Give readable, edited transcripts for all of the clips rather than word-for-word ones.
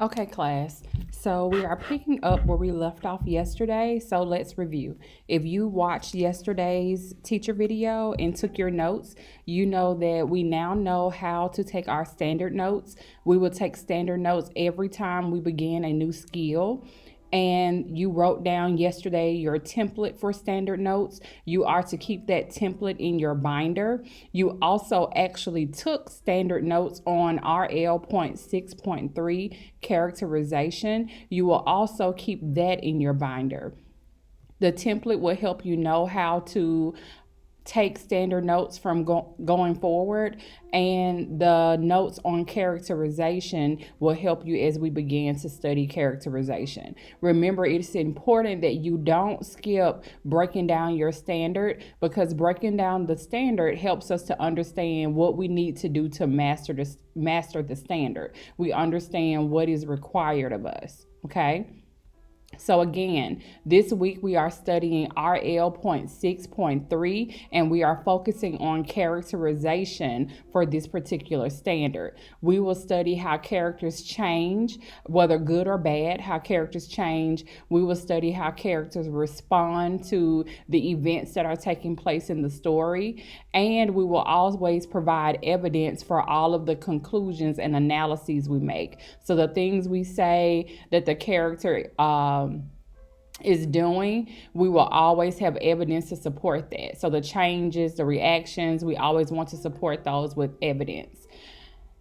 Okay, class. So we are picking up where we left off yesterday. So let's review. If you watched yesterday's teacher video and took your notes, you know that we now know how to take our standard notes. We will take standard notes every time we begin a new skill. And you wrote down yesterday your template for standard notes. You are to keep that template in your binder. You also actually took standard notes on RL.6.3 characterization. You will also keep that in your binder. The template will help you know how to take standard notes from going forward, and the notes on characterization will help you as we begin to study characterization. Remember, it's important that you don't skip breaking down your standard, because breaking down the standard helps us to understand what we need to do to master the standard. We understand what is required of us. Okay. So again, this week we are studying RL.6.3, and we are focusing on characterization for this particular standard. We will study how characters change, whether good or bad, how characters change. We will study how characters respond to the events that are taking place in the story, and we will always provide evidence for all of the conclusions and analyses we make. So the things we say that the character is doing, we will always have evidence to support that. So the changes, the reactions, we always want to support those with evidence.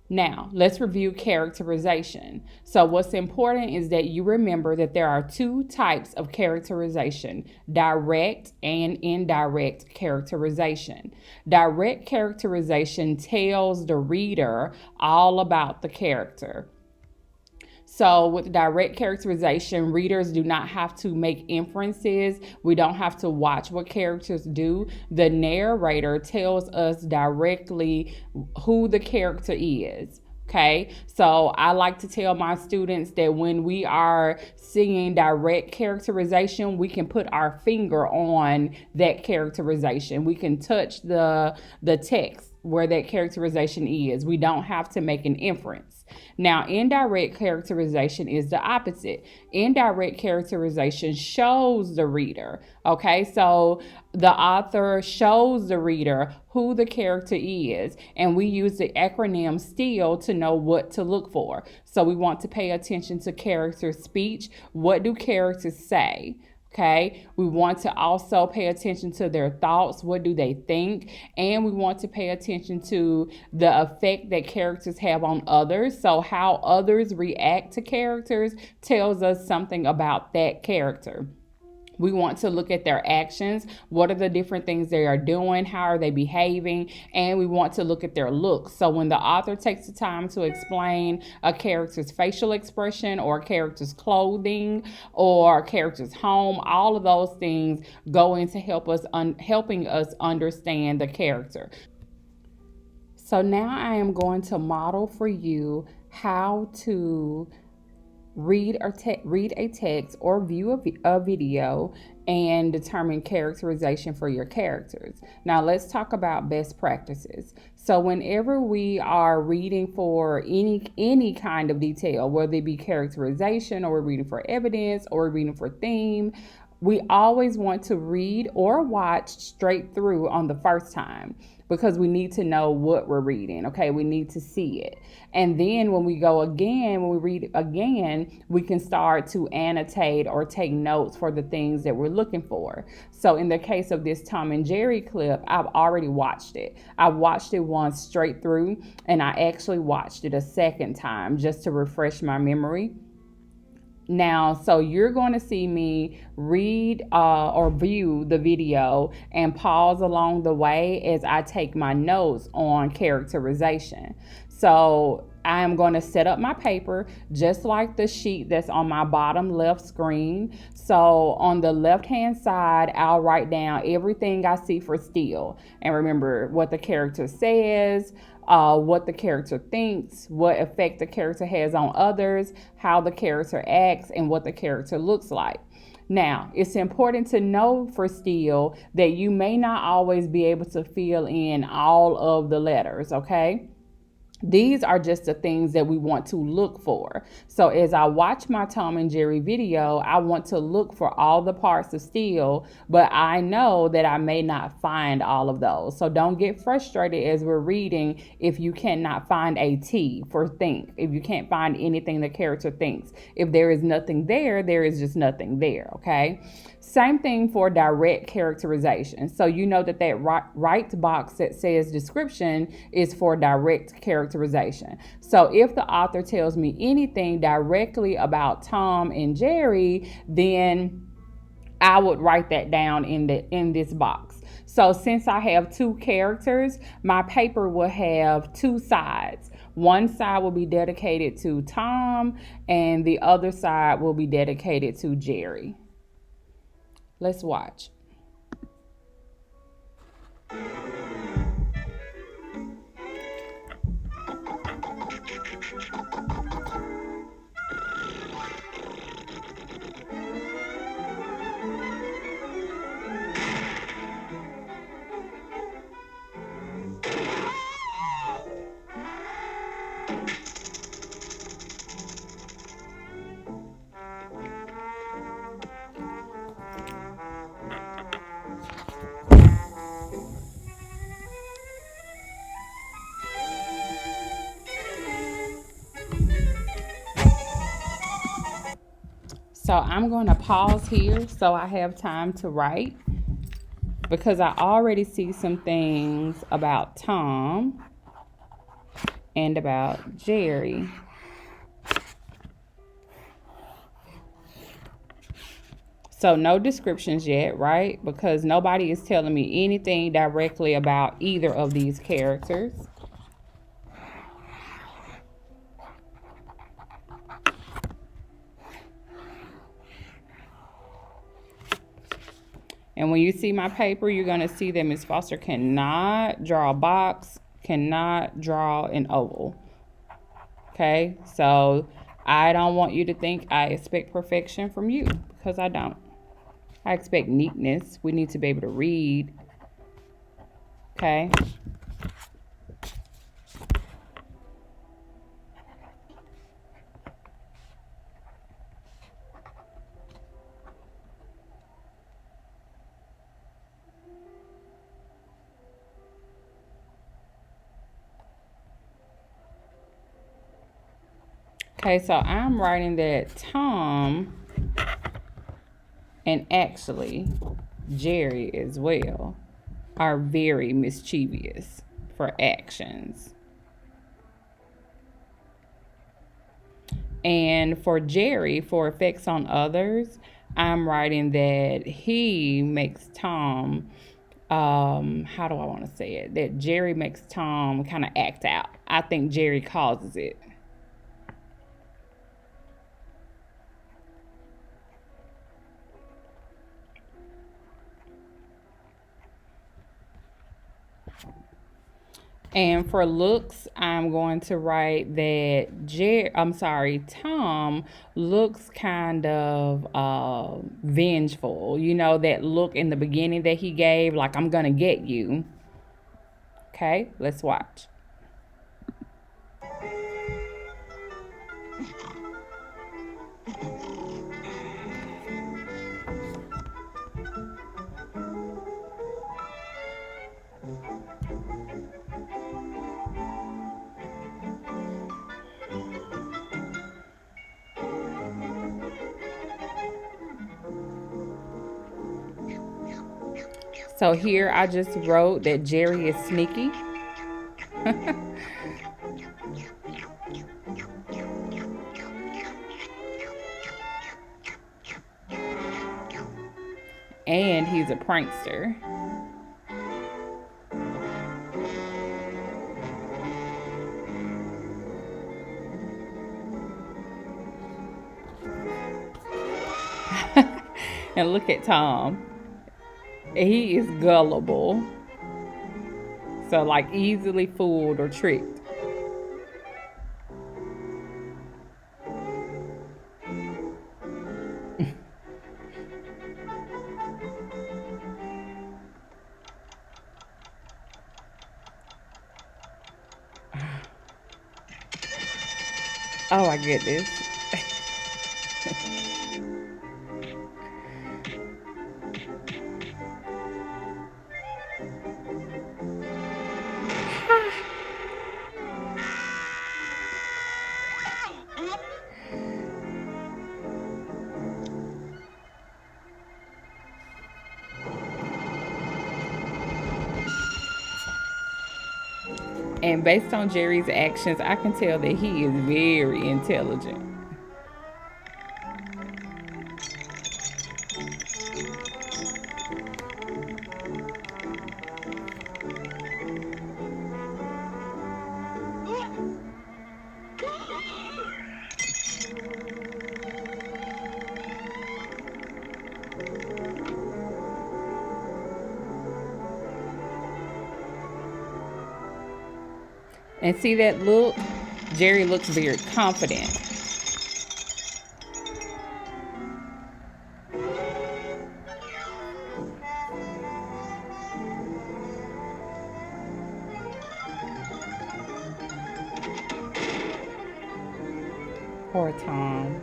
Now, let's review characterization. So what's important is that you remember that there are two types of characterization: direct and indirect characterization. Direct characterization tells the reader all about the character. So with direct characterization, readers do not have to make inferences. We don't have to watch what characters do. The narrator tells us directly who the character is. Okay, so I like to tell my students that when we are seeing direct characterization, we can put our finger on that characterization. We can touch the text where that characterization is. We don't have to make an inference. Now, indirect characterization is the opposite. Indirect characterization shows the reader. Okay, so the author shows the reader who the character is, and we use the acronym STILL to know what to look for. So we want to pay attention to character speech. What do characters say? Okay, we want to also pay attention to their thoughts. What do they think? And we want to pay attention to the effect that characters have on others. So how others react to characters tells us something about that character. We want to look at their actions. What are the different things they are doing? How are they behaving? And we want to look at their looks. So when the author takes the time to explain a character's facial expression, or a character's clothing, or a character's home, all of those things go into helping us understand the character. So now I am going to model for you how to read a text or view a video and determine characterization for your characters. Now let's talk about best practices. So whenever we are reading for any kind of detail, whether it be characterization, or we're reading for evidence, or we're reading for theme, we always want to read or watch straight through on the first time, because we need to know what we're reading. Okay, we need to see it. And then when we read again, we can start to annotate or take notes for the things that we're looking for. So in the case of this Tom and Jerry clip, I've already watched it. I watched it once straight through, and I actually watched it a second time just to refresh my memory. Now, so you're going to see me read or view the video and pause along the way as I take my notes on characterization. So I am going to set up my paper just like the sheet that's on my bottom left screen. So on the left hand side, I'll write down everything I see for STILL. And remember what the character says, what the character thinks, what effect the character has on others, how the character acts, and what the character looks like. Now, it's important to know for STILL that you may not always be able to fill in all of the letters, okay? These are just the things that we want to look for. So as I watch my Tom and Jerry video, I want to look for all the parts of steel, but I know that I may not find all of those. So don't get frustrated as we're reading if you cannot find a T for think, if you can't find anything the character thinks. If there is nothing there, there is just nothing there, okay? Same thing for direct characterization. So you know that right box that says description is for direct characterization. So if the author tells me anything directly about Tom and Jerry, then I would write that down in this box. So since I have two characters, my paper will have two sides. One side will be dedicated to Tom and the other side will be dedicated to Jerry. Let's watch. So I'm going to pause here so I have time to write because I already see some things about Tom and about Jerry. So no descriptions yet, right? Because nobody is telling me anything directly about either of these characters. And when you see my paper, you're going to see that Ms. Foster cannot draw a box, cannot draw an oval. Okay, so I don't want you to think I expect perfection from you because I don't. I expect neatness. We need to be able to read. Okay. Okay, so I'm writing that Tom and actually Jerry as well are very mischievous for actions. And for Jerry, for effects on others, I'm writing that he makes Tom, how do I want to say it? That Jerry makes Tom kind of act out. I think Jerry causes it. And for looks, I'm going to write that Tom looks kind of vengeful. You know, that look in the beginning that he gave, like, I'm going to get you. Okay, let's watch. So here I just wrote that Jerry is sneaky. And he's a prankster. And look at Tom. He is gullible. So, like, easily fooled or tricked. Oh my goodness. And based on Jerry's actions, I can tell that he is very intelligent. And see that look? Jerry looks very confident. Poor Tom.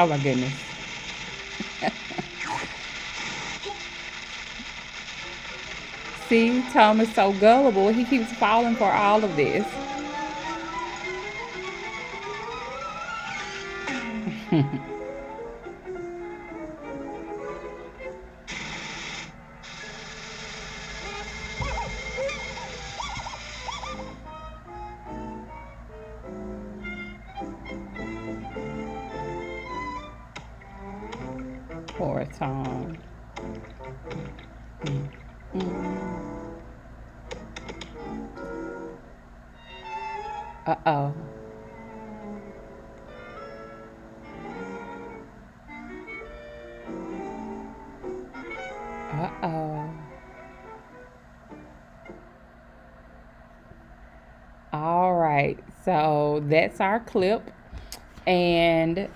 Oh my goodness. See, Tom is so gullible. He keeps falling for all of this. Poor Tom. Uh-oh. Uh-oh. All right. So that's our clip. And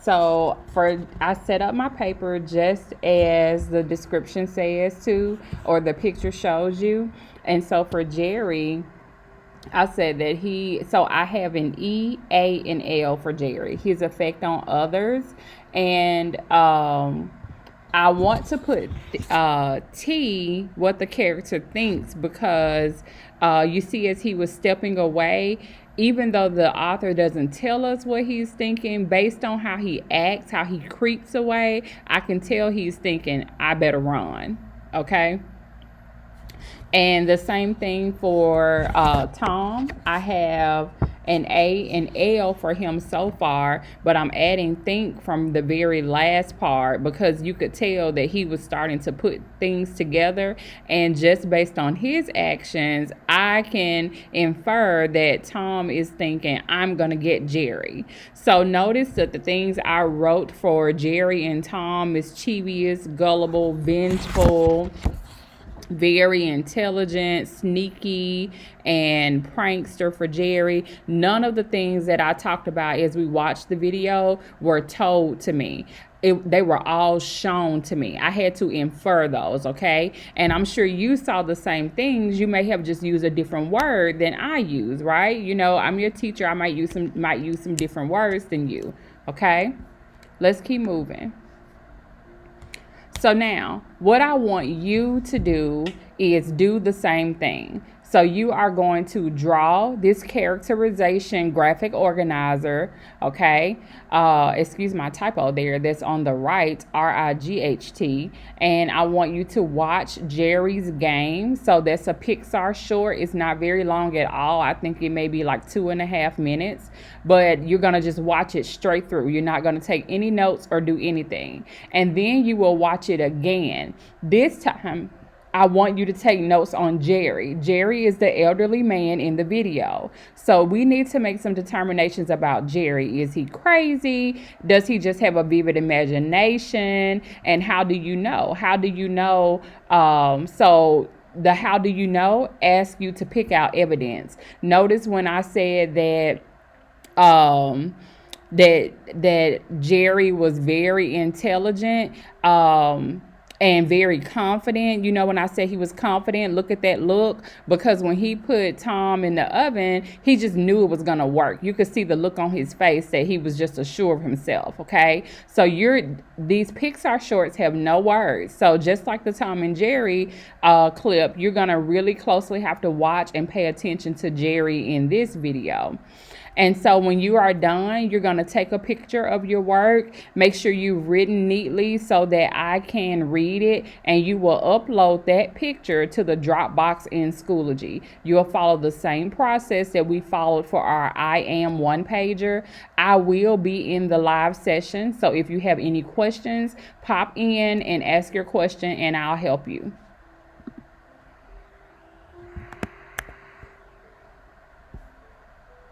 so for I set up my paper just as the description says to, or the picture shows you. And so for Jerry, I said that so I have an E, A, and L for Jerry. His effect on others. And I want to put T, what the character thinks, because you see as he was stepping away, even though the author doesn't tell us what he's thinking, based on how he acts, how he creeps away, I can tell he's thinking, I better run. Okay? And the same thing for Tom. I have an A and L for him so far, but I'm adding think from the very last part because you could tell that he was starting to put things together. And just based on his actions, I can infer that Tom is thinking, I'm going to get Jerry. So notice that the things I wrote for Jerry and Tom: mischievous, gullible, vengeful, very intelligent, sneaky, and prankster for Jerry. None of the things that I talked about as we watched the video were told to me. They were all shown to me. I had to infer those, okay? And I'm sure you saw the same things. You may have just used a different word than I use, right? You know, I'm your teacher. I might use some different words than you, okay? Let's keep moving. So now, what I want you to do is do the same thing. So you are going to draw this characterization graphic organizer, okay? Excuse my typo there. That's on the right, RIGHT. And I want you to watch Jerry's Game. So that's a Pixar short. It's not very long at all. I think it may be like 2.5 minutes. But you're going to just watch it straight through. You're not going to take any notes or do anything. And then you will watch it again. This time, I want you to take notes on Jerry. Jerry is the elderly man in the video. So we need to make some determinations about Jerry. Is he crazy? Does he just have a vivid imagination? And how do you know? How do you know? So the how do you know ask you to pick out evidence. Notice when I said um, that Jerry was very intelligent, and very confident. You know, when I said he was confident, look at that look, because when he put Tom in the oven, he just knew it was going to work. You could see the look on his face that he was just assured of himself. Okay, so these Pixar shorts have no words, so just like the Tom and Jerry clip, you're going to really closely have to watch and pay attention to Jerry in this video. And so when you are done, you're going to take a picture of your work. Make sure you've written neatly so that I can read it, and you will upload that picture to the Dropbox in Schoology. You'll follow the same process that we followed for our I Am one pager. I will be in the live session, so if you have any questions, pop in and ask your question and I'll help you.